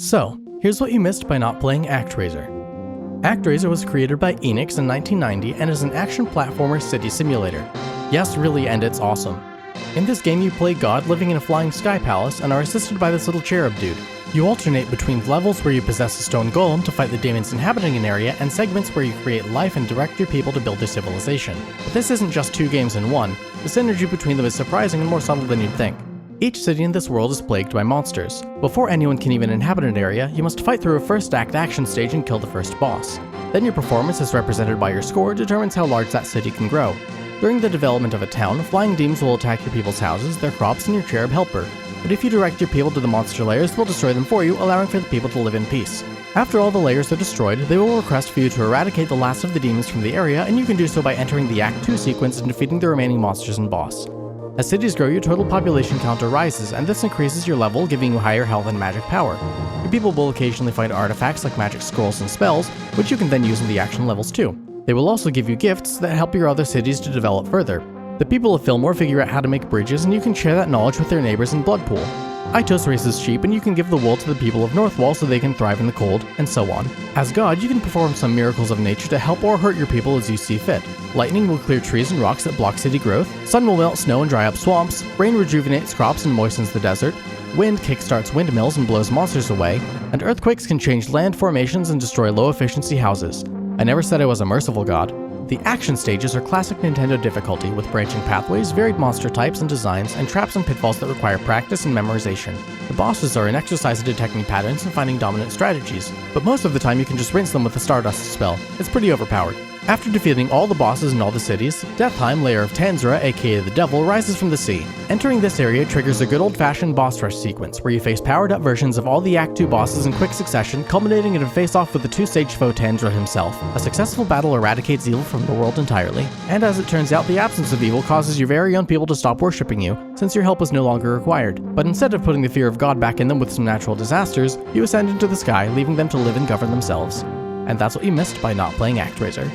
So, here's what you missed by not playing ActRaiser. ActRaiser was created by Enix in 1990 and is an action platformer city simulator. Yes, really, and it's awesome. In this game you play God living in a flying sky palace and are assisted by this little cherub dude. You alternate between levels where you possess a stone golem to fight the demons inhabiting an area and segments where you create life and direct your people to build their civilization. But this isn't just two games in one, the synergy between them is surprising and more subtle than you'd think. Each city in this world is plagued by monsters. Before anyone can even inhabit an area, you must fight through a first act action stage and kill the first boss. Then your performance, as represented by your score, determines how large that city can grow. During the development of a town, flying demons will attack your people's houses, their crops, and your cherub helper. But if you direct your people to the monster layers, they'll destroy them for you, allowing for the people to live in peace. After all the layers are destroyed, they will request for you to eradicate the last of the demons from the area, and you can do so by entering the Act 2 sequence and defeating the remaining monsters and boss. As cities grow, your total population counter rises, and this increases your level, giving you higher health and magic power. Your people will occasionally find artifacts like magic scrolls and spells, which you can then use in the action levels too. They will also give you gifts that help your other cities to develop further. The people of Fillmore figure out how to make bridges, and you can share that knowledge with their neighbors in Bloodpool. Itos raises sheep, and you can give the wool to the people of Northwall so they can thrive in the cold, and so on. As God, you can perform some miracles of nature to help or hurt your people as you see fit. Lightning will clear trees and rocks that block city growth, sun will melt snow and dry up swamps, rain rejuvenates crops and moistens the desert, wind kickstarts windmills and blows monsters away, and earthquakes can change land formations and destroy low-efficiency houses. I never said I was a merciful God. The action stages are classic Nintendo difficulty with branching pathways, varied monster types and designs, and traps and pitfalls that require practice and memorization. The bosses are an exercise in detecting patterns and finding dominant strategies, but most of the time you can just rinse them with the Stardust spell. It's pretty overpowered. After defeating all the bosses in all the cities, Deathheim, lair of Tanzra, aka the Devil, rises from the sea. Entering this area triggers a good old-fashioned boss rush sequence, where you face powered-up versions of all the Act 2 bosses in quick succession, culminating in a face-off with the two-stage foe Tanzra himself. A successful battle eradicates evil from the world entirely, and as it turns out, the absence of evil causes your very own people to stop worshipping you, since your help is no longer required. But instead of putting the fear of God back in them with some natural disasters, you ascend into the sky, leaving them to live and govern themselves. And that's what you missed by not playing ActRaiser.